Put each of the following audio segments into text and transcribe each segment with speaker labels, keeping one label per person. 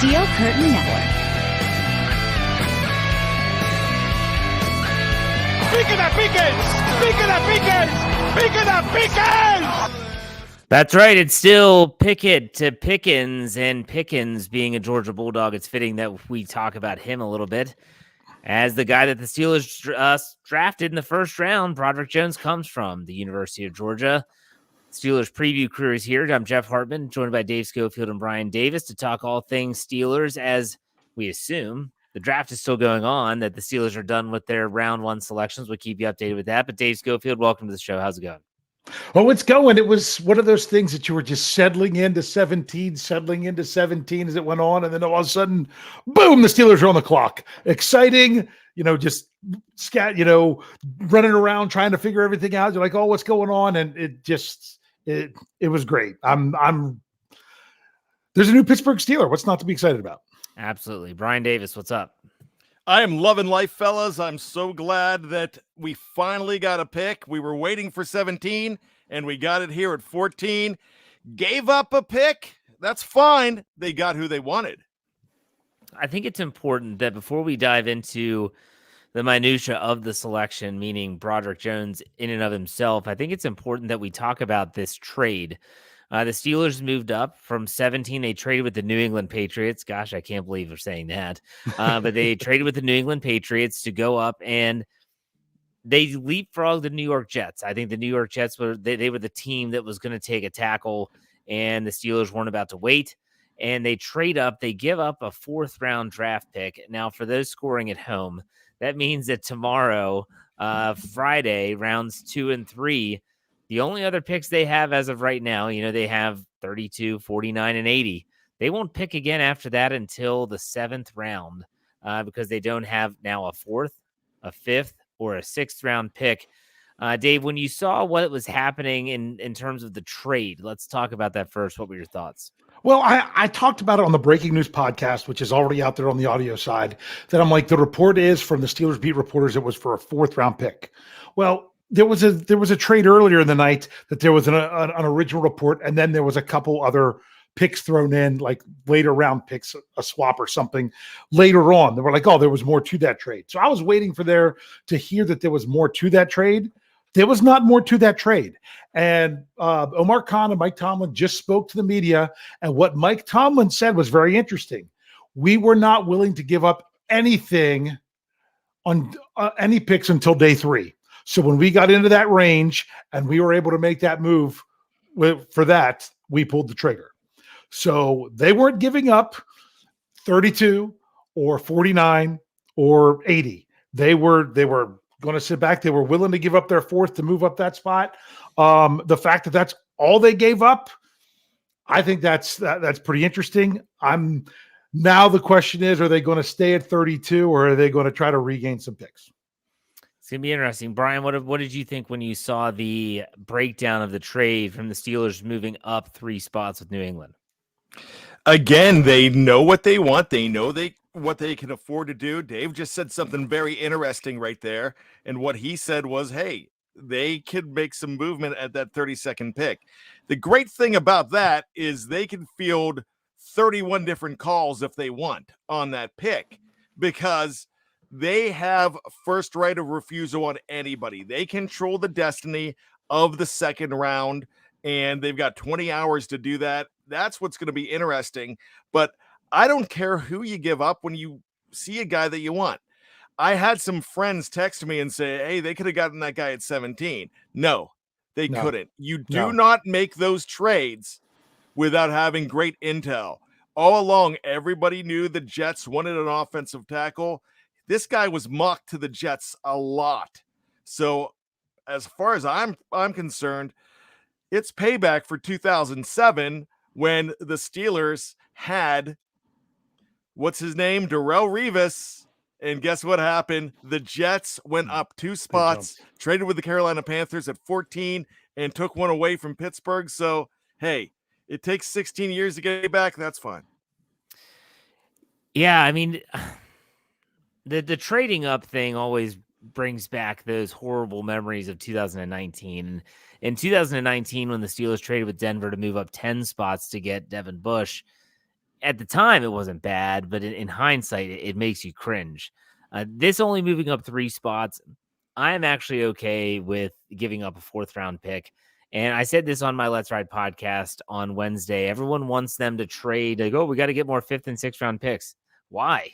Speaker 1: Steel Curtain Network.
Speaker 2: That's right. It's still Pickett to Pickens, and Pickens being a Georgia Bulldog, it's fitting that we talk about him a little bit. As the guy that the Steelers drafted in the first round, Broderick Jones comes from the University of Georgia. Steelers preview crew is here. I'm Jeff Hartman, joined by Dave Schofield and Bryan Davis to talk all things Steelers, as we assume the draft is still going on, that the Steelers are done with their round one selections. We'll keep you updated with that. But Dave Schofield, welcome to the show. How's it going?
Speaker 3: Oh, it's going. It was one of those things that you were just settling into 17 as it went on. And then all of a sudden, boom, the Steelers are on the clock. Exciting, just running around trying to figure everything out. You're like, oh, what's going on? And it was great. There's a new Pittsburgh Steeler. What's not to be excited about?
Speaker 2: Absolutely. Bryan Davis, what's up?
Speaker 4: I am loving life, fellas. I'm so glad that we finally got a pick. We were waiting for 17, and we got it here at 14. Gave up a pick. That's fine. They got who they wanted.
Speaker 2: I think it's important that before we dive into the minutia of the selection, meaning Broderick Jones in and of himself, I think it's important that we talk about this trade. The Steelers moved up from 17. They traded with the New England Patriots. Gosh, I can't believe we're saying that. But they traded with the New England Patriots to go up, and they leapfrogged the New York Jets. I think the New York Jets were the team that was going to take a tackle, and the Steelers weren't about to wait. And they trade up. They give up a 4th-round draft pick. Now, for those scoring at home, that means that tomorrow, Friday, rounds 2 and 3, the only other picks they have as of right now, they have 32, 49, and 80. They won't pick again after that until the 7th round because they don't have now a 4th, a 5th, or a 6th round pick. Dave, when you saw what was happening in terms of the trade, let's talk about that first. What were your thoughts?
Speaker 3: Well, I talked about it on the Breaking News podcast, which is already out there on the audio side, that I'm like, the report is from the Steelers beat reporters, it was for a 4th round pick. Well, there was a trade earlier in the night that there was an original report, and then there was a couple other picks thrown in, like later round picks, a swap or something later on. They were like, oh, there was more to that trade. So I was waiting to hear that there was more to that trade. There was not more to that trade. And Omar Khan and Mike Tomlin just spoke to the media, and what Mike Tomlin said was very interesting. We were not willing to give up anything on any picks until day 3. So when we got into that range and we were able to make that move for that, we pulled the trigger. So they weren't giving up 32 or 49 or 80. They were going to sit back. They were willing to give up their 4th to move up that spot. The fact that that's all they gave up, I think that's pretty interesting. Now the question is, are they going to stay at 32 or are they going to try to regain some picks?
Speaker 2: It's going to be interesting. Bryan, what did you think when you saw the breakdown of the trade from the Steelers moving up 3 spots with New England?
Speaker 4: Again, they know what they want. They know what they can afford to do. Dave just said something very interesting right there. And what he said was, hey, they could make some movement at that 32nd pick. The great thing about that is they can field 31 different calls if they want on that pick, because they have first right of refusal on anybody. They control the destiny of the 2nd round, and they've got 20 hours to do that. That's what's going to be interesting. But I don't care who you give up when you see a guy that you want. I had some friends text me and say, hey, they could have gotten that guy at 17. No, they couldn't. You do not make those trades without having great intel. All along, everybody knew the Jets wanted an offensive tackle. This guy was mocked to the Jets a lot. So as far as I'm concerned, it's payback for 2007 when the Steelers had, what's his name? Darrelle Revis. And guess what happened? The Jets went up 2 spots, traded with the Carolina Panthers at 14, and took one away from Pittsburgh. So, hey, it takes 16 years to get back. That's fine.
Speaker 2: Yeah, I mean, the trading up thing always brings back those horrible memories of 2019. In 2019, when the Steelers traded with Denver to move up 10 spots to get Devin Bush, at the time it wasn't bad, but in hindsight, it makes you cringe. This only moving up 3 spots, I'm actually okay with giving up a 4th round pick. And I said this on my Let's Ride podcast on Wednesday. Everyone wants them to trade. Like, oh, we got to get more 5th and 6th round picks. Why?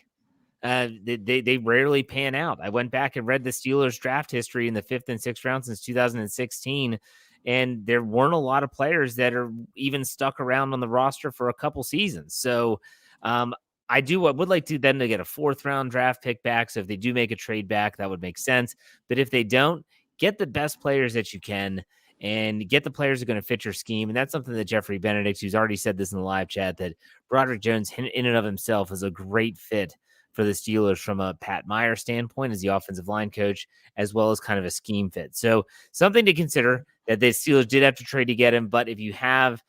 Speaker 2: They rarely pan out. I went back and read the Steelers draft history in the 5th and 6th round since 2016, and there weren't a lot of players that are even stuck around on the roster for a couple seasons. So I would like to then to get a 4th round draft pick back. So if they do make a trade back, that would make sense. But if they don't, get the best players that you can and get the players that are going to fit your scheme. And that's something that Jeffrey Benedict, who's already said this in the live chat, that Broderick Jones in and of himself is a great fit for the Steelers from a Pat Meyer standpoint as the offensive line coach, as well as kind of a scheme fit. So something to consider that the Steelers did have to trade to get him. But if you have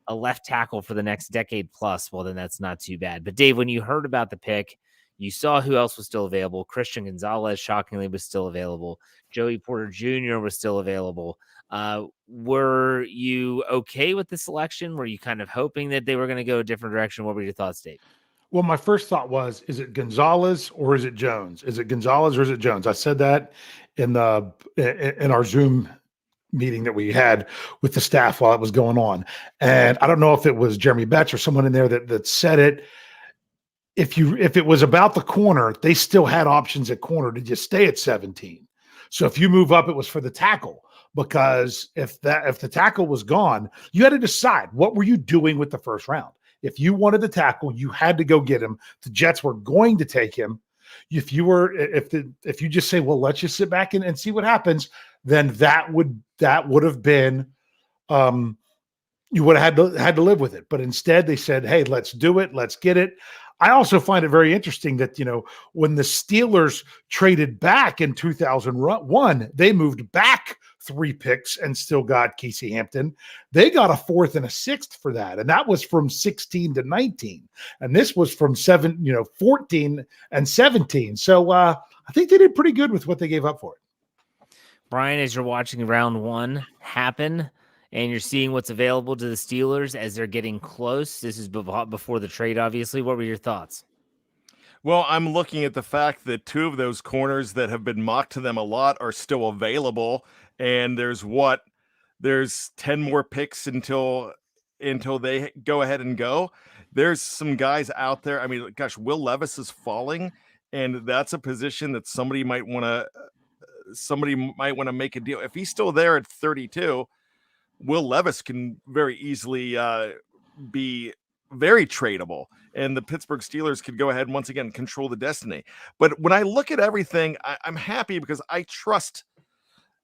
Speaker 2: a left tackle for the next decade plus, well, then that's not too bad. But Dave, when you heard about the pick, you saw who else was still available. Christian Gonzalez, shockingly, was still available. Joey Porter Jr. was still available. Were you okay with the selection? Were you kind of hoping that they were going to go a different direction? What were your thoughts, Dave?
Speaker 3: Well, my first thought was, is it Gonzalez or is it Jones? Is it Gonzalez or is it Jones? I said that in our Zoom meeting that we had with the staff while it was going on. And I don't know if it was Jeremy Betts or someone in there that said it. If it was about the corner, they still had options at corner to just stay at 17. So if you move up, it was for the tackle, because if the tackle was gone, you had to decide, what were you doing with the first round? If you wanted the tackle, you had to go get him. The Jets were going to take him. If you just say, well, let's just sit back and see what happens, then that would have been, you would have had to live with it. But instead they said, hey, let's do it. Let's get it. I also find it very interesting that, when the Steelers traded back in 2001, they moved back 3 picks and still got Kesey Hampton. They got a 4th and a 6th for that. And that was from 16 to 19. And this was from 14 and 17. So I think they did pretty good with what they gave up for it.
Speaker 2: Bryan, as you're watching round 1 happen, and you're seeing what's available to the Steelers as they're getting close. This is before the trade, obviously. What were your thoughts?
Speaker 4: Well, I'm looking at the fact that 2 of those corners that have been mocked to them a lot are still available. And there's 10 more picks until they go ahead and go. There's some guys out there. I mean, gosh, Will Levis is falling, and that's a position that somebody might want to make a deal. If he's still there at 32, Will Levis can very easily be very tradable, and the Pittsburgh Steelers could go ahead and once again control the destiny. But when I look at everything, I'm happy because I trust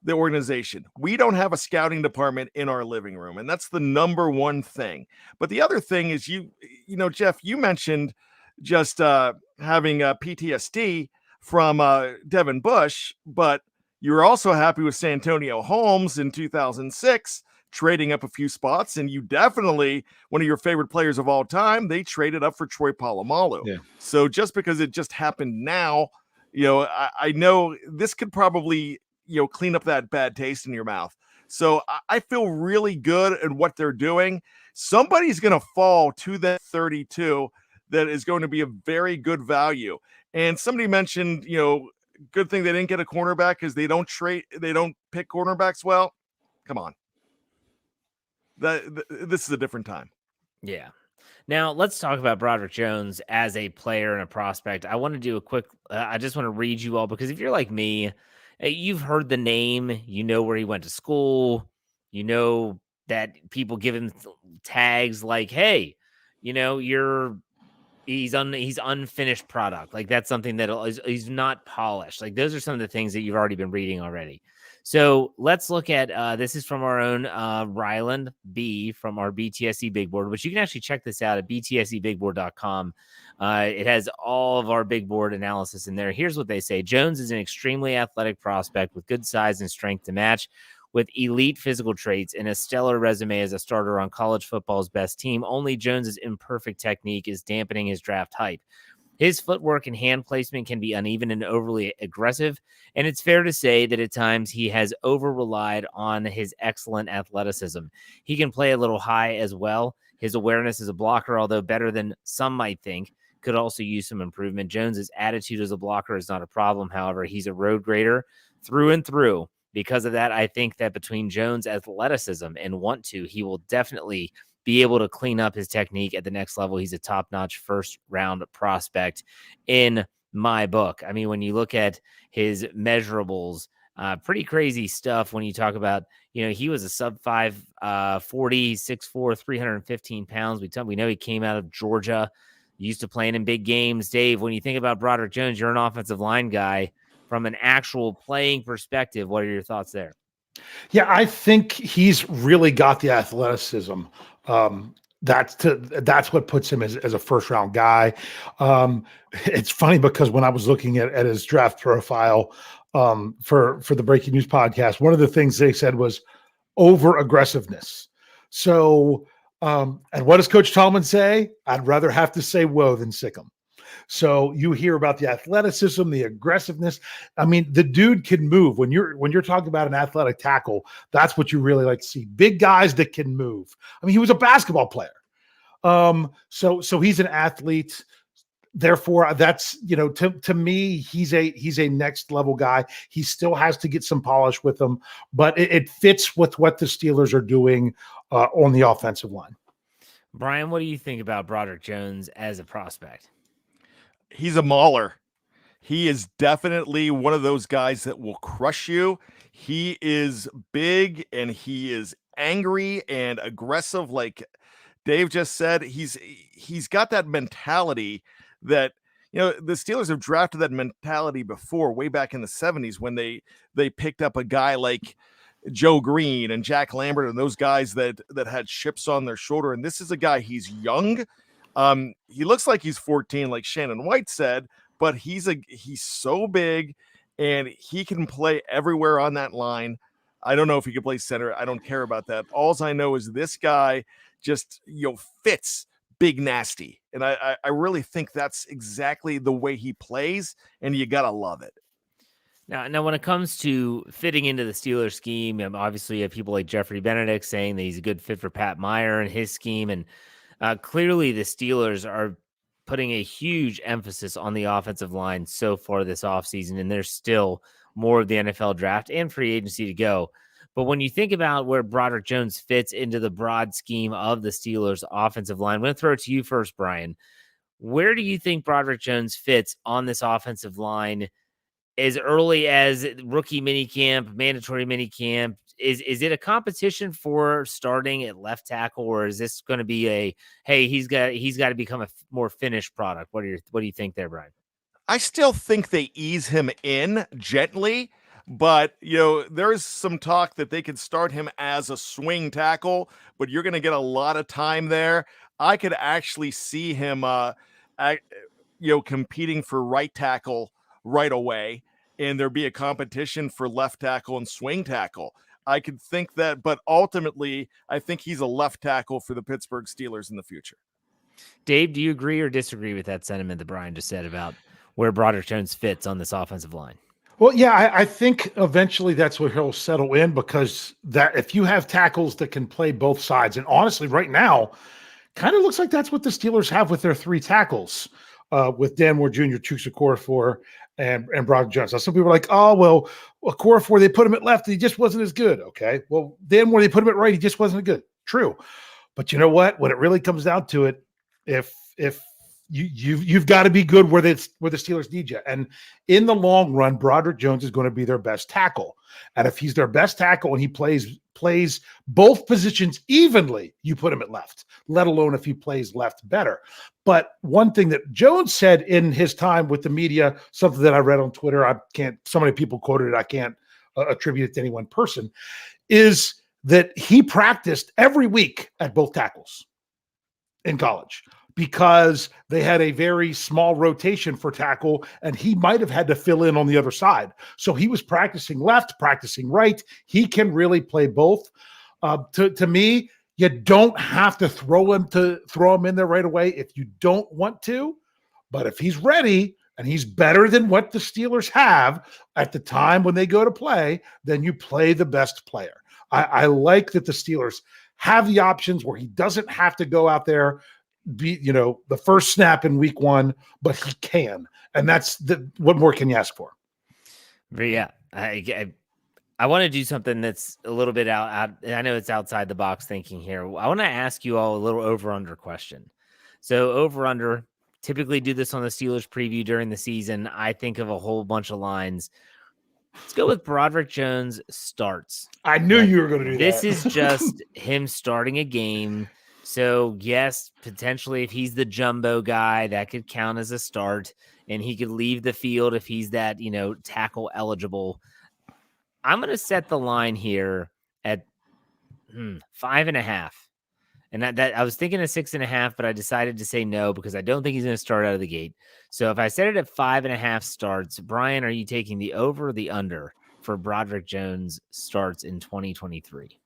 Speaker 4: the organization. We don't have a scouting department in our living room, and that's the number one thing. But the other thing is, Jeff, you mentioned just having PTSD from Devin Bush, but you were also happy with Santonio Holmes in 2006. Trading up a few spots, and you definitely, one of your favorite players of all time, they traded up for Troy Polamalu. Yeah. So just because it just happened now, I know this could probably, clean up that bad taste in your mouth. So I feel really good at what they're doing. Somebody's going to fall to that 32 that is going to be a very good value. And somebody mentioned, good thing they didn't get a cornerback because they don't pick cornerbacks well. Come on. This is a different time.
Speaker 2: Yeah. Now let's talk about Broderick Jones as a player and a prospect. I want to do a quick, I just want to read you all, because if you're like me, you've heard the name, you know where he went to school, you know that people give him tags like, hey, he's unfinished product. Like that's something that he's not polished. Like those are some of the things that you've already been reading already. So let's look at, this is from our own Ryland B from our BTSC Big Board, which you can actually check this out at btscbigboard.com. It has all of our big board analysis in there. Here's what they say. Jones is an extremely athletic prospect with good size and strength to match, with elite physical traits and a stellar resume as a starter on college football's best team. Only Jones's imperfect technique is dampening his draft hype. His footwork and hand placement can be uneven and overly aggressive, and it's fair to say that at times he has over-relied on his excellent athleticism. He can play a little high as well. His awareness as a blocker, although better than some might think, could also use some improvement. Jones's attitude as a blocker is not a problem. However, he's a road grader through and through. Because of that, I think that between Jones' athleticism and want to, he will definitely be able to clean up his technique at the next level. He's a top-notch first-round prospect in my book. I mean, when you look at his measurables, pretty crazy stuff when you talk about, he was a sub-5 40, 6'4", 315 pounds. We know he came out of Georgia, used to playing in big games. Dave, when you think about Broderick Jones, you're an offensive line guy. From an actual playing perspective, what are your thoughts there?
Speaker 3: Yeah, I think he's really got the athleticism. That's what puts him as a first round guy. It's funny because when I was looking at his draft profile for the Breaking News podcast, one of the things they said was over aggressiveness. So, and what does Coach Tallman say? I'd rather have to say whoa than sick him. So you hear about the athleticism, the aggressiveness. I mean, the dude can move. When you're talking about an athletic tackle, that's what you really like to see. Big guys that can move. I mean, he was a basketball player. So he's an athlete. Therefore, that's, to me, he's a next level guy. He still has to get some polish with him, but it fits with what the Steelers are doing on the offensive line.
Speaker 2: Bryan, what do you think about Broderick Jones as a prospect?
Speaker 4: He's a mauler. He is definitely one of those guys that will crush you. He is big and he is angry and aggressive. Like Dave just said, he's got that mentality that, the Steelers have drafted that mentality before, way back in the 70s when they picked up a guy like Joe Green and Jack Lambert and those guys that had chips on their shoulder. And this is a guy, he's young. He looks like he's 14, like Shannon White said, but he's so big and he can play everywhere on that line. I don't know if he can play center. I don't care about that. All I know is this guy just, fits big nasty. And I really think that's exactly the way he plays, and you got to love it.
Speaker 2: Now, when it comes to fitting into the Steelers scheme, obviously you have people like Jeffrey Benedict saying that he's a good fit for Pat Meyer and his scheme. And clearly the Steelers are putting a huge emphasis on the offensive line so far this offseason, and there's still more of the NFL draft and free agency to go. But when you think about where Broderick Jones fits into the broad scheme of the Steelers offensive line, I'm going to throw it to you first, Bryan. Where do you think Broderick Jones fits on this offensive line as early as rookie minicamp, mandatory minicamp? Is it a competition for starting at left tackle, or is this going to be he's got to become a more finished product? What do you think there, Bryan?
Speaker 4: I still think they ease him in gently, but there's some talk that they could start him as a swing tackle, but you're going to get a lot of time there. I could actually see him competing for right tackle right away, and there be a competition for left tackle and swing tackle. I could think that, but ultimately, I think he's a left tackle for the Pittsburgh Steelers in the future.
Speaker 2: Dave, do you agree or disagree with that sentiment that Bryan just said about where Broderick Jones fits on this offensive line?
Speaker 3: Well, yeah, I think eventually that's where he'll settle in, because that if you have tackles that can play both sides, and honestly, right now, kind of looks like that's what the Steelers have with their three tackles, with Dan Moore Jr., Chuks Okorafor, and Broderick Jones. Now, some people are like, oh, well, Okorafor, they put him at left, he just wasn't as good. Okay, well, Dan Moore, they put him at right, he just wasn't good. True, but you know what? When it really comes down to it, if you've got to be good where the Steelers need you. And in the long run, Broderick Jones is going to be their best tackle. And if he's their best tackle and he plays both positions evenly, you put him at left, let alone if he plays left better. But one thing that Jones said in his time with the media, something that I read on Twitter, so many people quoted it, I can't attribute it to any one person, is that he practiced every week at both tackles in college, because they had a very small rotation for tackle, and he might have had to fill in on the other side. So he was practicing left, practicing right. He can really play both. To me, you don't have to throw him in there right away if you don't want to. But if he's ready and he's better than what the Steelers have at the time when they go to play, then you play the best player. I like that the Steelers have the options where he doesn't have to go out there, the first snap in week 1, but he can. And what more can you ask for?
Speaker 2: But yeah, I want to do something that's a little bit out. I know it's outside the box thinking here. I want to ask you all a little over-under question. So over-under, typically do this on the Steelers preview during the season. I think of a whole bunch of lines. Let's go with Broderick Jones starts.
Speaker 3: I knew you were going to do
Speaker 2: this
Speaker 3: that.
Speaker 2: This is just him starting a game. So yes, potentially if he's the jumbo guy, that could count as a start, and he could leave the field if he's that, tackle eligible. I'm going to set the line here at 5.5. And that I was thinking of 6.5, but I decided to say no because I don't think he's going to start out of the gate. So if I set it at 5.5 starts, Bryan, are you taking the over or the under for Broderick Jones starts in 2023?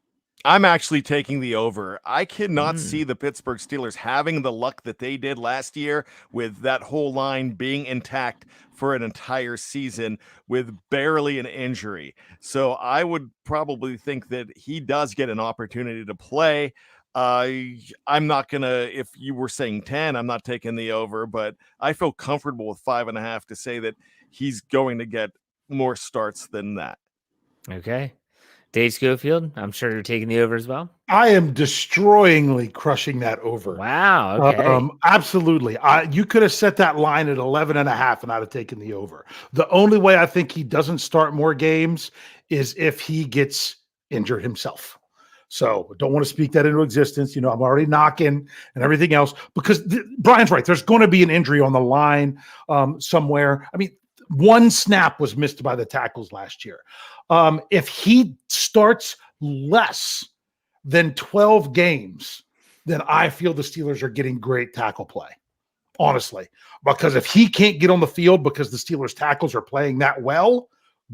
Speaker 4: I'm actually taking the over. I cannot see the Pittsburgh Steelers having the luck that they did last year with that whole line being intact for an entire season with barely an injury. So I would probably think that he does get an opportunity to play. I'm not going to, if you were saying 10, I'm not taking the over, but I feel comfortable with 5.5 to say that he's going to get more starts than that.
Speaker 2: Okay. Dave Schofield, I'm sure you're taking the over as well.
Speaker 3: I am destroyingly crushing that over.
Speaker 2: Wow. Okay.
Speaker 3: Absolutely. You could have set that line at 11.5 and I'd have taken the over. The only way I think he doesn't start more games is if he gets injured himself. So don't want to speak that into existence. I'm already knocking and everything else because Bryan's right. There's going to be an injury on the line somewhere. I mean, one snap was missed by the tackles last year. If he starts less than 12 games, then I feel the Steelers are getting great tackle play, honestly. Because if he can't get on the field because the Steelers tackles are playing that well,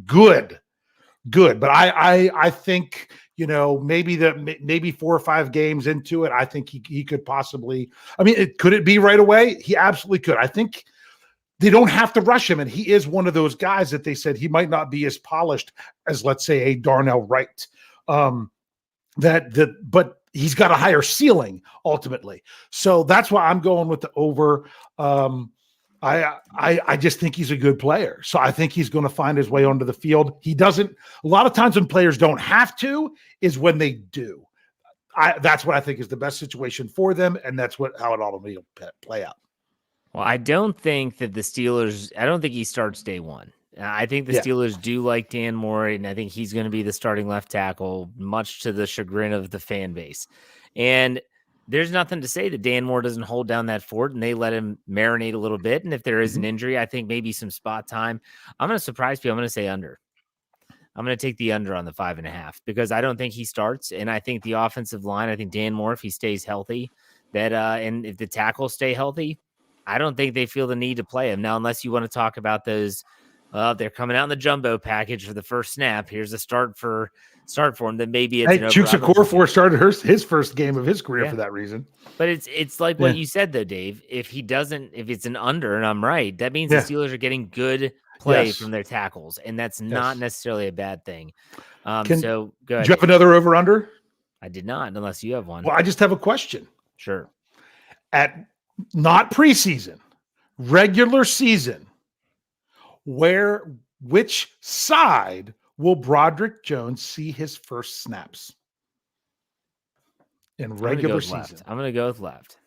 Speaker 3: good. But I think, maybe 4 or 5 games into it, I think he could possibly. I mean, could it be right away? He absolutely could. I think they don't have to rush him, and he is one of those guys that they said he might not be as polished as, let's say, a Darnell Wright. But he's got a higher ceiling ultimately. So that's why I'm going with the over. I just think he's a good player. So I think he's going to find his way onto the field. He doesn't. A lot of times when players don't have to is when they do. That's what I think is the best situation for them, and that's how it all will play out.
Speaker 2: Well, I don't think that the Steelers, I don't think he starts day one. I think the Steelers do like Dan Moore, and I think he's going to be the starting left tackle, much to the chagrin of the fan base. And there's nothing to say that Dan Moore doesn't hold down that fort and they let him marinate a little bit. And if there is an injury, I think maybe some spot time. I'm going to surprise people. I'm going to say under. I'm going to take the under on the 5.5 because I don't think he starts. And I think the offensive line, I think Dan Moore, if he stays healthy, and if the tackles stay healthy, I don't think they feel the need to play him. Now, unless you want to talk about those, they're coming out in the jumbo package for the first snap. Here's a start for him. Then maybe it's
Speaker 3: Chuks Okorafor started his first game of his career for that reason.
Speaker 2: But it's like what you said though, Dave. If it's an under, and I'm right, that means the Steelers are getting good play from their tackles, and that's not necessarily a bad thing. So go ahead.
Speaker 3: Do you have another over under?
Speaker 2: I did not, unless you have one.
Speaker 3: Well, I just have a question.
Speaker 2: Sure.
Speaker 3: At not preseason, regular season, which side will Broderick Jones see his first snaps in regular season?
Speaker 2: Left. I'm going to go with left.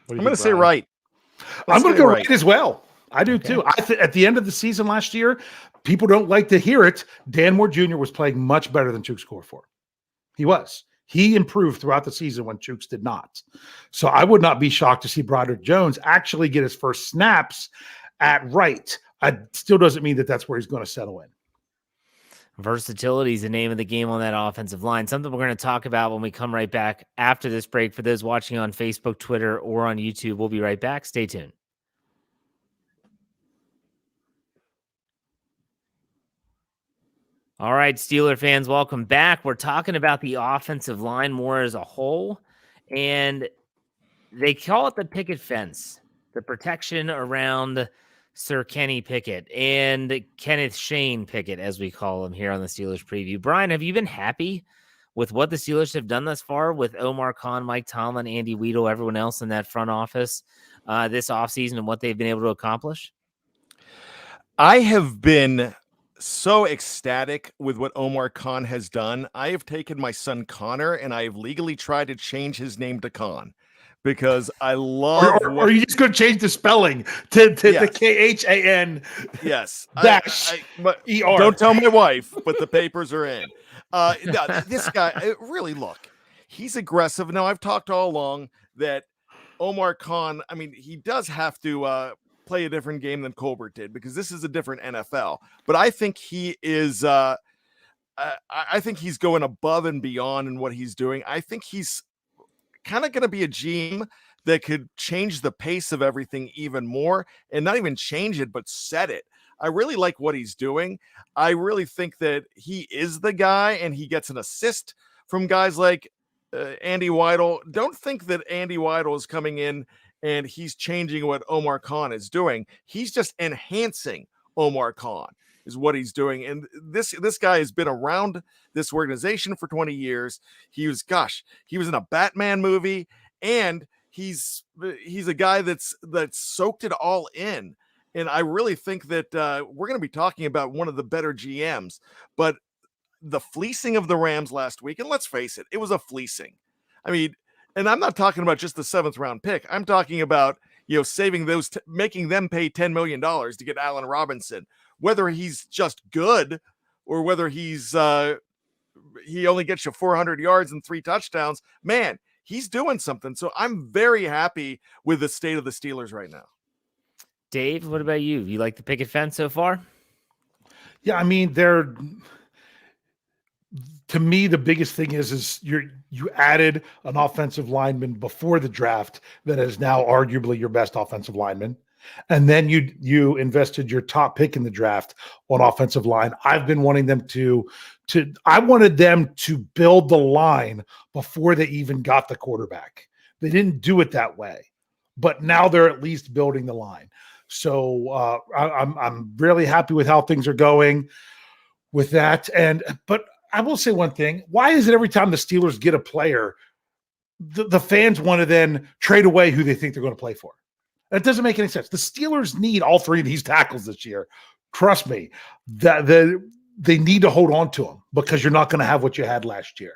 Speaker 4: I'm going to say right.
Speaker 3: I'm going to go right as well. I do too. At the end of the season last year, people don't like to hear it. Dan Moore Jr. was playing much better than Chuks Okorafor. He was. He improved throughout the season when Chuks did not. So I would not be shocked to see Broderick Jones actually get his first snaps at right. It still doesn't mean that that's where he's going to settle in.
Speaker 2: Versatility is the name of the game on that offensive line. Something we're going to talk about when we come right back after this break. For those watching on Facebook, Twitter, or on YouTube, we'll be right back. Stay tuned. All right, Steeler fans, welcome back. We're talking about the offensive line more as a whole, and they call it the picket fence, the protection around Sir Kenny Pickett and Kenneth Shane Pickett, as we call him here on the Steelers preview. Bryan, have you been happy with what the Steelers have done thus far with Omar Khan, Mike Tomlin, Andy Weidel, everyone else in that front office this offseason and what they've been able to accomplish?
Speaker 4: I have been so ecstatic with what Omar Khan has done. I have taken my son Connor and I have legally tried to change his name to Khan because I love.
Speaker 3: Or are you just going to change the spelling to
Speaker 4: Yes.
Speaker 3: the KHAN?
Speaker 4: Yes.
Speaker 3: Dash ER.
Speaker 4: Don't tell my wife, but the papers are in. This guy, really, look, he's aggressive. Now, I've talked all along that Omar Khan, I mean, he does have to play a different game than Colbert did because this is a different NFL. But I think he is, I think he's going above and beyond in what he's doing. I think he's kind of going to be a GM that could change the pace of everything even more, and not even change it, but set it. I really like what he's doing. I really think that he is the guy, and he gets an assist from guys like Andy Weidel. Don't think that Andy Weidel is coming in and he's changing what Omar Khan is doing. He's just enhancing Omar Khan is what he's doing. And this guy has been around this organization for 20 years. He was in a Batman movie, and he's a guy that's soaked it all in. And I really think that we're going to be talking about one of the better GMs. But the fleecing of the Rams last week, and let's face it, it was a fleecing. I mean, and I'm not talking about just the 7th round pick. I'm talking about, saving those, making them pay $10 million to get Allen Robinson, whether he's just good or whether he's he only gets you 400 yards and 3 touchdowns. Man, he's doing something. So I'm very happy with the state of the Steelers right now.
Speaker 2: Dave, what about you? You like the picket fence so far?
Speaker 3: Yeah, I mean, to me, the biggest thing is you added an offensive lineman before the draft that is now arguably your best offensive lineman. And then you invested your top pick in the draft on offensive line. I've been wanting them I wanted them to build the line before they even got the quarterback. They didn't do it that way, but now they're at least building the line. So I'm really happy with how things are going with that. But I will say one thing. Why is it every time the Steelers get a player, the fans want to then trade away who they think they're going to play for? That doesn't make any sense. The Steelers need all 3 of these tackles this year. Trust me, they need to hold on to them because you're not going to have what you had last year.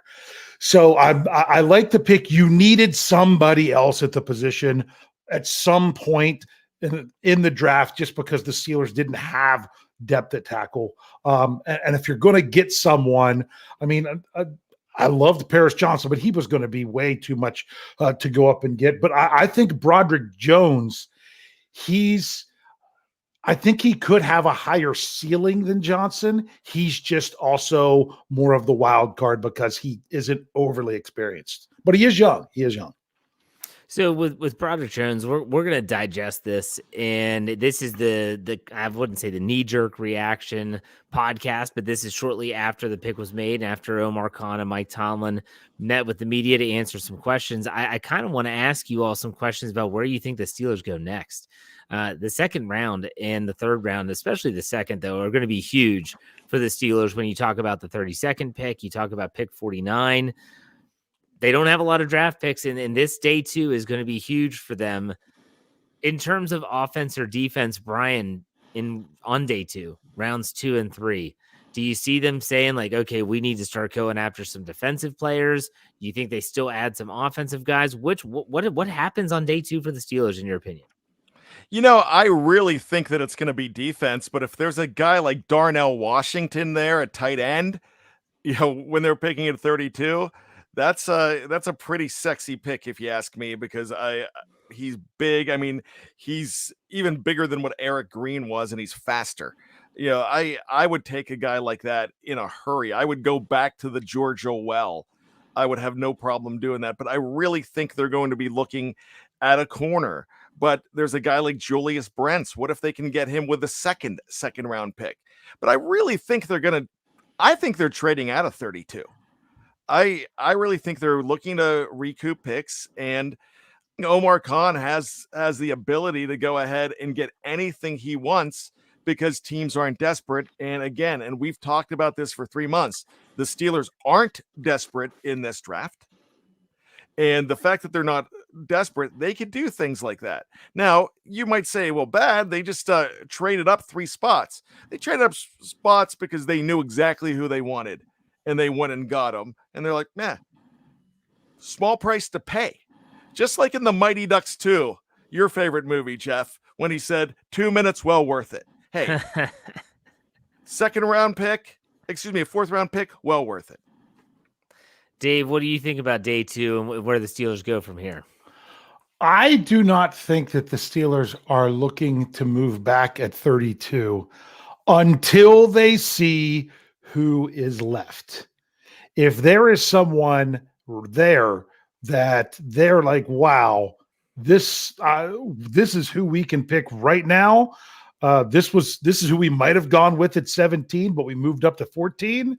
Speaker 3: So I like the pick. You needed somebody else at the position at some point in the draft just because the Steelers didn't have depth at tackle. And if you're going to get someone, I mean, I loved Paris Johnson, but he was going to be way too much to go up and get. But I think Broderick Jones, I think he could have a higher ceiling than Johnson. He's just also more of the wild card because he isn't overly experienced. But he is young.
Speaker 2: So with Broderick Jones, we're going to digest this, and this is the I wouldn't say the knee-jerk reaction podcast, but this is shortly after the pick was made, after Omar Khan and Mike Tomlin met with the media to answer some questions. I kind of want to ask you all some questions about where you think the Steelers go next. The second round and the third round, especially the second, though, are going to be huge for the Steelers. When you talk about the 32nd pick, you talk about pick 49. They don't have a lot of draft picks, and this day 2 is going to be huge for them. In terms of offense or defense, Bryan, on day 2, rounds 2 and 3, do you see them saying, like, okay, we need to start going after some defensive players? Do you think they still add some offensive guys? What happens on day 2 for the Steelers, in your opinion?
Speaker 4: I really think that it's going to be defense, but if there's a guy like Darnell Washington there at tight end, when they're picking at 32, that's a pretty sexy pick, if you ask me, because he's big. I mean, he's even bigger than what Eric Green was, and he's faster. I would take a guy like that in a hurry. I would go back to the Georgia well. I would have no problem doing that, but I really think they're going to be looking at a corner. But there's a guy like Julius Brents. What if they can get him with a second round pick? But I really think I think they're trading out of 32. I really think they're looking to recoup picks, and Omar Khan has the ability to go ahead and get anything he wants because teams aren't desperate. And again, and we've talked about this for 3 months, the Steelers aren't desperate in this draft. And the fact that they're not desperate, they could do things like that. Now, you might say, well, bad. They just traded up 3 spots. They traded up spots because they knew exactly who they wanted, and they went and got them. And they're like, nah, small price to pay. Just like in the Mighty Ducks 2, your favorite movie, Jeff, when he said 2 minutes, well worth it. Hey, a 4th round pick, well worth it.
Speaker 2: Dave, what do you think about day 2 and where the Steelers go from here?
Speaker 3: I do not think that the Steelers are looking to move back at 32 until they see who is left. If there is someone there that they're like, wow, this is who we can pick right now. This is who we might have gone with at 17, but we moved up to 14.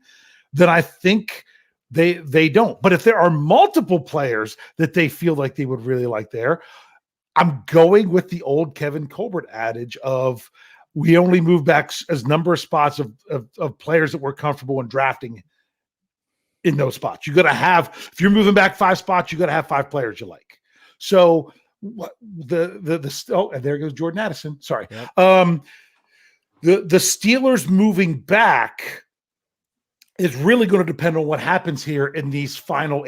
Speaker 3: Then I think they don't. But if there are multiple players that they feel like they would really like there, I'm going with the old Kevin Colbert adage of we only move back as number of spots of players that we're comfortable in drafting in those spots. You got to have, if you're moving back 5 spots, you got to have 5 players you like. So and there goes Jordan Addison. Sorry.
Speaker 2: Yep.
Speaker 3: The Steelers moving back is really going to depend on what happens here in these final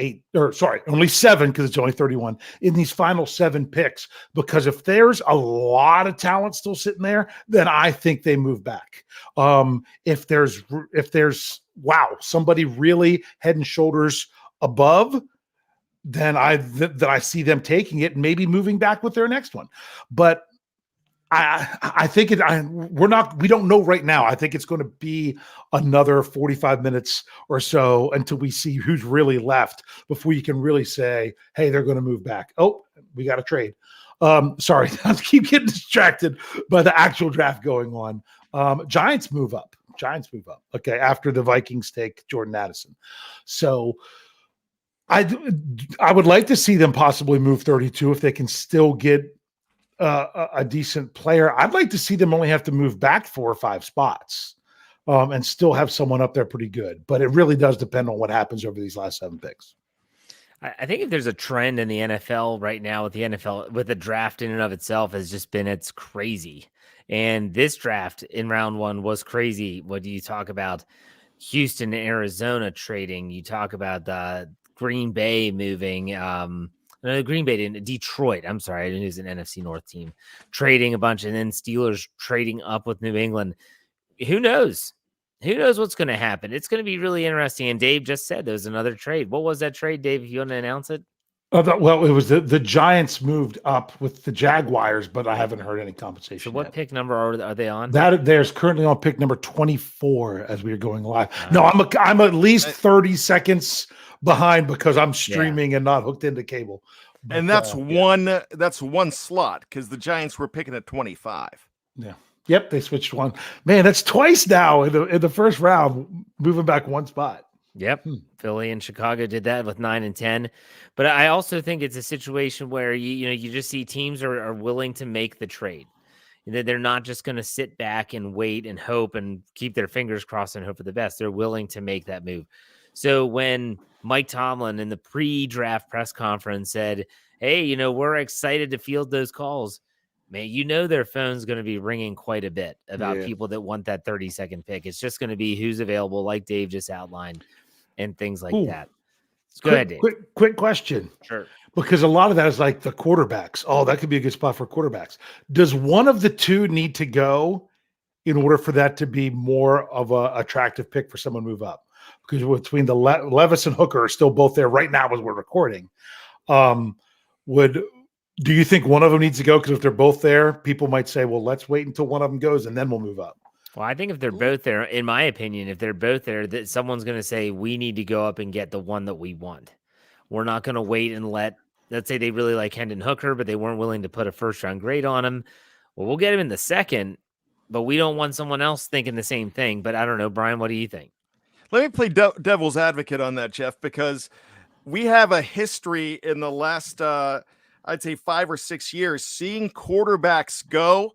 Speaker 3: only 7, because it's only 31 in these final 7 picks. Because if there's a lot of talent still sitting there, then I think they move back. If there's somebody really head and shoulders above, then I see them taking it and maybe moving back with their next one. But I think we don't know right now. I think it's going to be another 45 minutes or so until we see who's really left before you can really say, hey, they're going to move back. Oh, we got to trade. Sorry, I keep getting distracted by the actual draft going on. Giants move up. Okay, after the Vikings take Jordan Addison. So I would like to see them possibly move 32 if they can still get a decent player. I'd like to see them only have to move back 4 or 5 spots and still have someone up there pretty good. But it really does depend on what happens over these last 7 picks.
Speaker 2: I think if there's a trend in the NFL right now with the draft in and of itself has just been, it's crazy. And this draft in round 1 was crazy. What do you talk about? Houston and Arizona trading. You talk about the Green Bay moving, Green Bay didn't. Detroit. I'm sorry, I didn't use an NFC North team trading a bunch, and then Steelers trading up with New England. Who knows? Who knows what's going to happen? It's going to be really interesting. And Dave just said there was another trade. What was that trade, Dave? If you want to announce it.
Speaker 3: Well, it was the Giants moved up with the Jaguars, but I haven't heard any compensation.
Speaker 2: So what pick number are they on?
Speaker 3: That there's currently on pick number 24 as we are going live. No, I'm at least 30 seconds behind because I'm streaming and not hooked into cable. But,
Speaker 4: and that's one slot because the Giants were picking at 25.
Speaker 3: Yeah. Yep, they switched one. Man, that's twice now in the first round, moving back 1 spot.
Speaker 2: Yep. Philly and Chicago did that with 9 and 10. But I also think it's a situation where you just see teams are willing to make the trade. They're not just going to sit back and wait and hope and keep their fingers crossed and hope for the best. They're willing to make that move. So when Mike Tomlin in the pre-draft press conference said, hey, we're excited to field those calls, man, their phone's going to be ringing quite a bit about people that want that 32nd pick. It's just going to be who's available, like Dave just outlined, and things like that. Go ahead, Dave.
Speaker 3: Quick question.
Speaker 2: Sure.
Speaker 3: Because a lot of that is like the quarterbacks. Oh, that could be a good spot for quarterbacks. Does one of the two need to go in order for that to be more of a attractive pick for someone to move up? Because between the Levis and Hooker are still both there right now as we're recording. Do you think one of them needs to go? Because if they're both there, people might say, well, let's wait until one of them goes and then we'll move up.
Speaker 2: Well, I think if they're both there, in my opinion, if they're both there, that someone's going to say, we need to go up and get the one that we want. We're not going to wait and let's say they really like Hendon Hooker, but they weren't willing to put a first-round grade on him. Well, we'll get him in the 2nd, but we don't want someone else thinking the same thing. But I don't know, Brian, what do you think?
Speaker 4: Let me play devil's advocate on that, Jeff, because we have a history in the last, I'd say 5 or 6 years, seeing quarterbacks go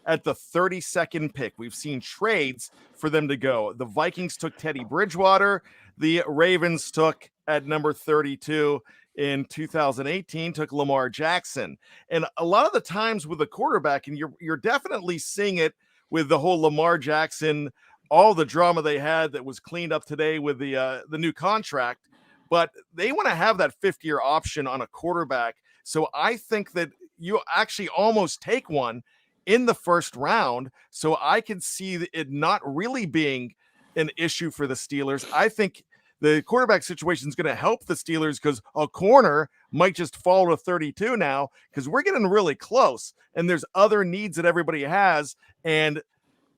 Speaker 4: at the 32nd pick. We've seen trades for them to go. The Vikings took Teddy Bridgewater. The Ravens took at number 32 in 2018, took Lamar Jackson. And a lot of the times with the quarterback, and you're definitely seeing it with the whole Lamar Jackson, all the drama they had that was cleaned up today with the new contract, but they want to have that 5th-year option on a quarterback. So I think that you actually almost take one in the first round. So I can see it not really being an issue for the Steelers. I think the quarterback situation is going to help the Steelers because a corner might just fall to 32 now because we're getting really close and there's other needs that everybody has. And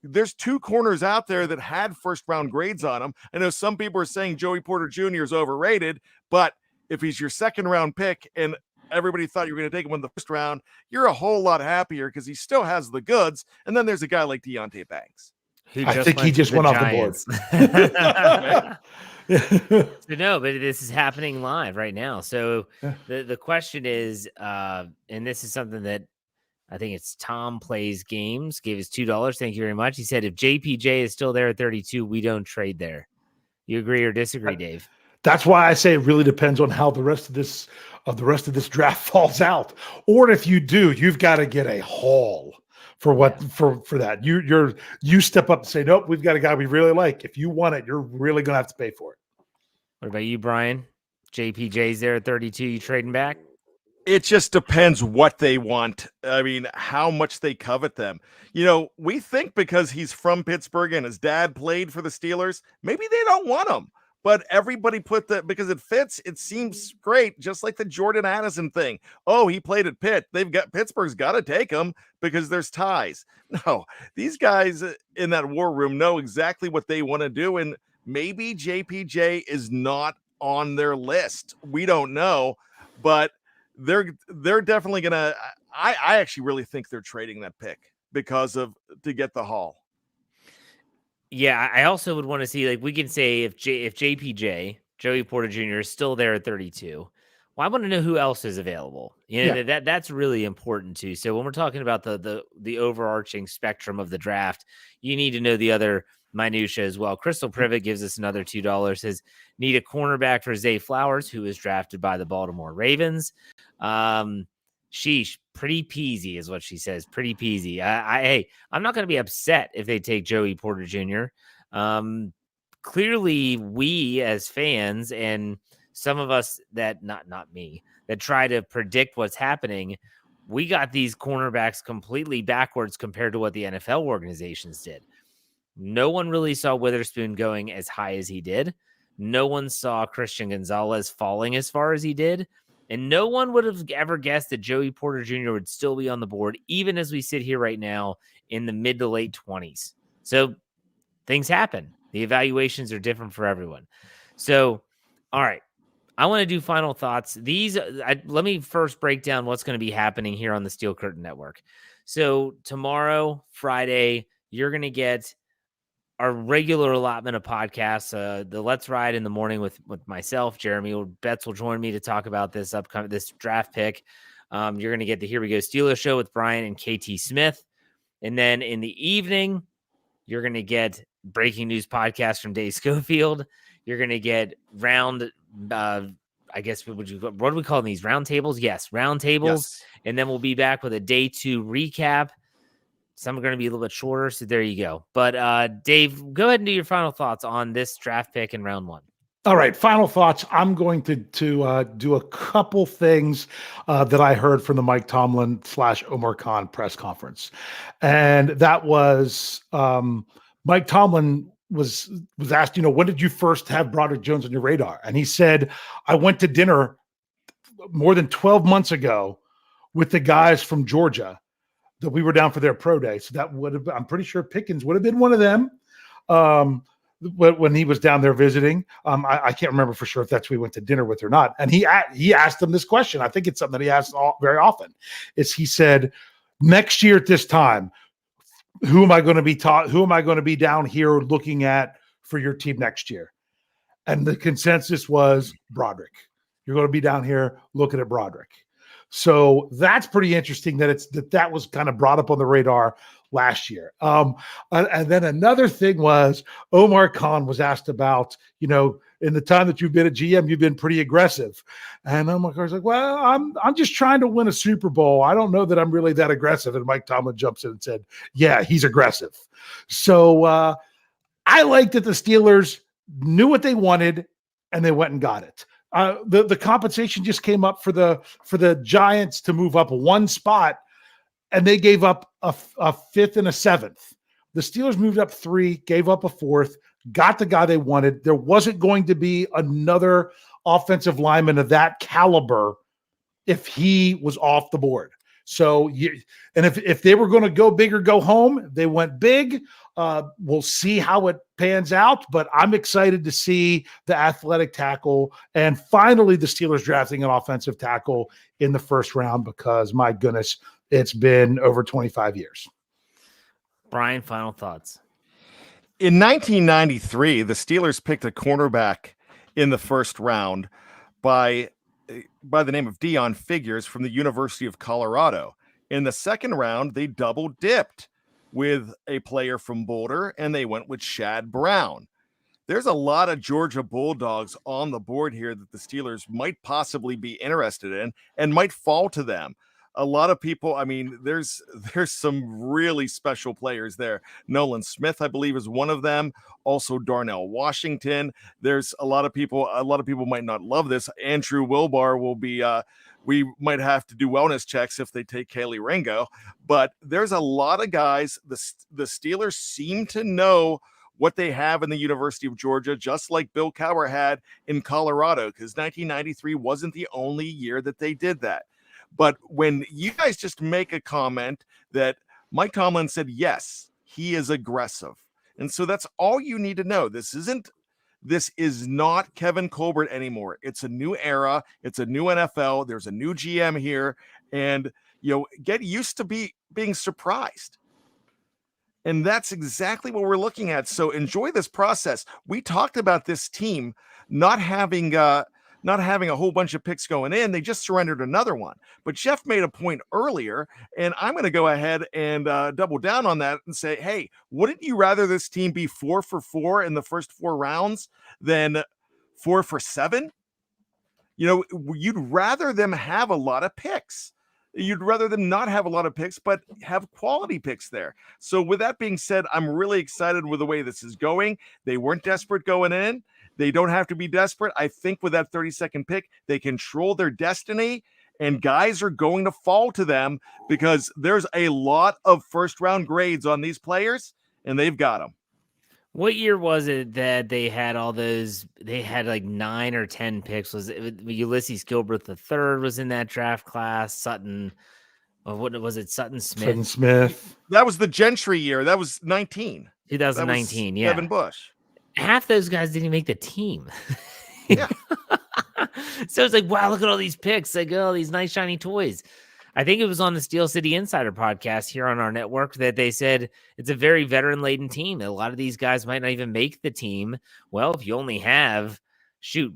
Speaker 4: there's 2 corners out there that had first-round grades on them. I know some people are saying Joey Porter Jr. is overrated, but if he's your second-round pick and everybody thought you were going to take him in the first round, you're a whole lot happier because he still has the goods. And then there's a guy like Deontay Banks.
Speaker 3: I think he just went off
Speaker 2: the board. So no, but this is happening live right now. So the question is, and this is something that I think it's Tom Plays Games gave us $2. Thank you very much. He said, if JPJ is still there at 32, we don't trade there. You agree or disagree, Dave?
Speaker 3: That's why I say it really depends on how the rest of this draft falls out. Or if you do, you've got to get a haul for what for that. You step up and say, nope, we've got a guy we really like. If you want it, you're really gonna have to pay for it.
Speaker 2: What about you, Brian? JPJ's there at 32. You trading back?
Speaker 4: It just depends what they want. I mean, how much they covet them. You know, we think because he's from Pittsburgh and his dad played for the Steelers, maybe they don't want him. But everybody put that because it fits. It seems great, just like the Jordan Addison thing. Oh, he played at Pitt. Pittsburgh's got to take him because there's ties. No, these guys in that war room know exactly what they want to do. And maybe JPJ is not on their list. We don't know, but they're definitely gonna. I actually really think they're trading that pick to get the haul.
Speaker 2: Yeah, I also would want to see, like, we can say if JPJ, Joey Porter Jr. is still there at 32, well, I want to know who else is available. That's really important too. So when we're talking about the overarching spectrum of the draft, you need to know the other minutia as well. Crystal Privet gives us another $2. Says need a cornerback for Zay Flowers, who was drafted by the Baltimore Ravens. Sheesh, pretty peasy is what she says. Pretty peasy. Hey, I'm not going to be upset if they take Joey Porter Jr. Clearly, we as fans and some of us that not me that try to predict what's happening, we got these cornerbacks completely backwards compared to what the NFL organizations did. No one really saw Witherspoon going as high as he did. No one saw Christian Gonzalez falling as far as he did. And no one would have ever guessed that Joey Porter Jr. would still be on the board, even as we sit here right now in the mid to late 20s. So things happen. The evaluations are different for everyone. So, all right. I want to do final thoughts. Let me first break down what's going to be happening here on the Steel Curtain Network. So tomorrow, Friday, you're going to get our regular allotment of podcasts, the Let's Ride in the morning with myself, Jeremy Betts will join me to talk about this draft pick. You're going to get the Here We Go Steelers show with Bryan and KT Smith. And then in the evening, you're going to get breaking news podcast from Dave Schofield. You're going to get I guess, what do we call these? Roundtables? Yes, roundtables. Yes. And then we'll be back with a day 2 recap. Some are going to be a little bit shorter, so there you go. But Dave, go ahead and do your final thoughts on this draft pick in round 1.
Speaker 3: All right, final thoughts. I'm going to do a couple things that I heard from the Mike Tomlin / Omar Khan press conference, and that was Mike Tomlin was asked, when did you first have Broderick Jones on your radar? And he said, I went to dinner more than 12 months ago with the guys from Georgia that we were down for their pro day. So that would have, I'm pretty sure Pickens would have been one of them when he was down there visiting. I can't remember for sure if that's who we went to dinner with or not. And he asked him this question. I think it's something that he asks very often. He said, next year at this time, who am I going to be who am I going to be down here looking at for your team next year? And the consensus was Broderick. You're going to be down here looking at Broderick. So that's pretty interesting that that was kind of brought up on the radar last year. And then another thing was Omar Khan was asked about, in the time that you've been a GM, you've been pretty aggressive. And Omar Khan's like, well, I'm just trying to win a Super Bowl. I don't know that I'm really that aggressive. And Mike Tomlin jumps in and said, yeah, he's aggressive. So I like that the Steelers knew what they wanted and they went and got it. The compensation just came up for the Giants to move up one spot, and they gave up a fifth and a seventh. The Steelers moved up 3, gave up a 4th, got the guy they wanted. There wasn't going to be another offensive lineman of that caliber if he was off the board. So, if they were going to go big or go home, they went big. We'll see how it pans out, but I'm excited to see the athletic tackle and finally the Steelers drafting an offensive tackle in the first round because, my goodness, it's been over 25 years.
Speaker 2: Bryan, final thoughts.
Speaker 4: In 1993, the Steelers picked a cornerback in the first round by the name of Dion Figures from the University of Colorado. In the second round, they double dipped with a player from Boulder, and they went with Shad Brown. There's a lot of Georgia Bulldogs on the board here that the Steelers might possibly be interested in and might fall to them. A lot of people, I mean, there's some really special players there. Nolan Smith, I believe, is one of them. Also Darnell Washington. There's a lot of people might not love this. Andrew Wilbar will be we might have to do wellness checks if they take Kaylee Ringo, but there's a lot of guys. The Steelers seem to know what they have in the University of Georgia, just like Bill Cowher had in Colorado, because 1993 wasn't the only year that they did that. But when you guys just make a comment that Mike Tomlin said, yes, he is aggressive. And so that's all you need to know. This is not Kevin Colbert anymore. It's a new era. It's a new NFL. There's a new GM here. And, get used to being surprised. And that's exactly what we're looking at. So enjoy this process. We talked about this team not having a whole bunch of picks going in. They just surrendered another one. But Jeff made a point earlier, and I'm going to go ahead and double down on that and say, hey, wouldn't you rather this team be 4 for 4 in the first 4 rounds than 4 for 7? You'd rather them have a lot of picks. You'd rather them not have a lot of picks, but have quality picks there. So with that being said, I'm really excited with the way this is going. They weren't desperate going in. They don't have to be desperate. I think with that 32nd pick, they control their destiny, and guys are going to fall to them because there's a lot of first-round grades on these players, and they've got them.
Speaker 2: What year was it that they had all those? They had like 9 or 10 picks. Was it Ulysses Gilbert III was in that draft class? Sutton, what was it? Sutton Smith.
Speaker 3: Sutton Smith.
Speaker 4: That was the Gentry year. That was
Speaker 2: 2019. Yeah,
Speaker 4: Devin Bush.
Speaker 2: Half those guys didn't make the team.
Speaker 4: Yeah.
Speaker 2: So it's like, wow, look at all these picks. Like, oh, these nice shiny toys. I think it was on the Steel City Insider podcast here on our network that they said it's a very veteran-laden team. A lot of these guys might not even make the team. Well, if you only have,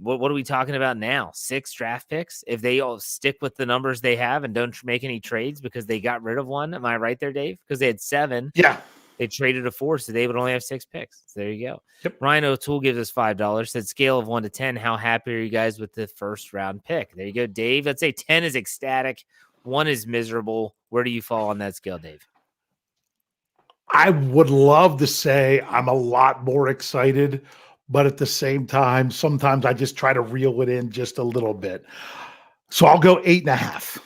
Speaker 2: what are we talking about now? 6 draft picks? If they all stick with the numbers they have and don't make any trades because they got rid of one. Am I right there, Dave? Because they had 7.
Speaker 3: Yeah.
Speaker 2: They traded a 4, so they would only have 6 picks. So there you go.
Speaker 3: Yep.
Speaker 2: Ryan O'Toole gives us $5. Said scale of 1 to 10. How happy are you guys with the first round pick? There you go, Dave. Let's say 10 is ecstatic. 1 is miserable. Where do you fall on that scale, Dave?
Speaker 3: I would love to say I'm a lot more excited, but at the same time, sometimes I just try to reel it in just a little bit. So I'll go 8.5.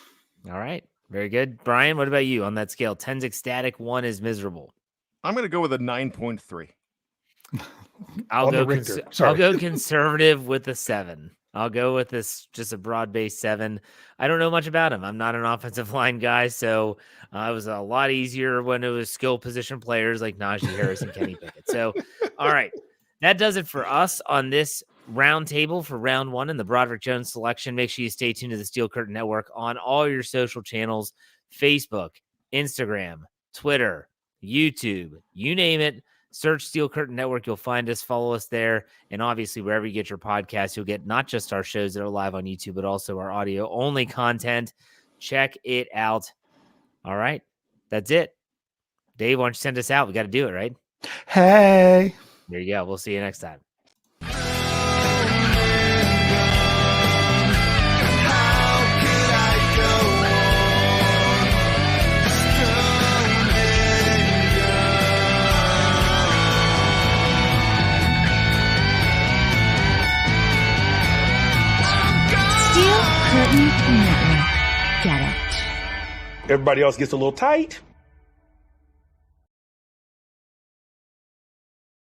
Speaker 2: All right. Very good. Bryan, what about you on that scale? 10's ecstatic, 1 is miserable.
Speaker 4: I'm going to go with a 9.3.
Speaker 2: I'll go conservative with a 7. I'll go with this, just a broad-based 7. I don't know much about him. I'm not an offensive line guy, so it was a lot easier when it was skill position players like Najee Harris and Kenny Pickett. So, all right, that does it for us on this roundtable for round 1 in the Broderick Jones selection. Make sure you stay tuned to the Steel Curtain Network on all your social channels, Facebook, Instagram, Twitter, YouTube, you name it. Search Steel Curtain Network. You'll find us. Follow us there. And obviously, wherever you get your podcasts, you'll get not just our shows that are live on YouTube, but also our audio-only content. Check it out. All right. That's it. Dave, why don't you send us out? We got to do it, right?
Speaker 3: Hey.
Speaker 2: There you go. We'll see you next time.
Speaker 1: Steel Curtain Network. Get it.
Speaker 5: Everybody else gets a little tight.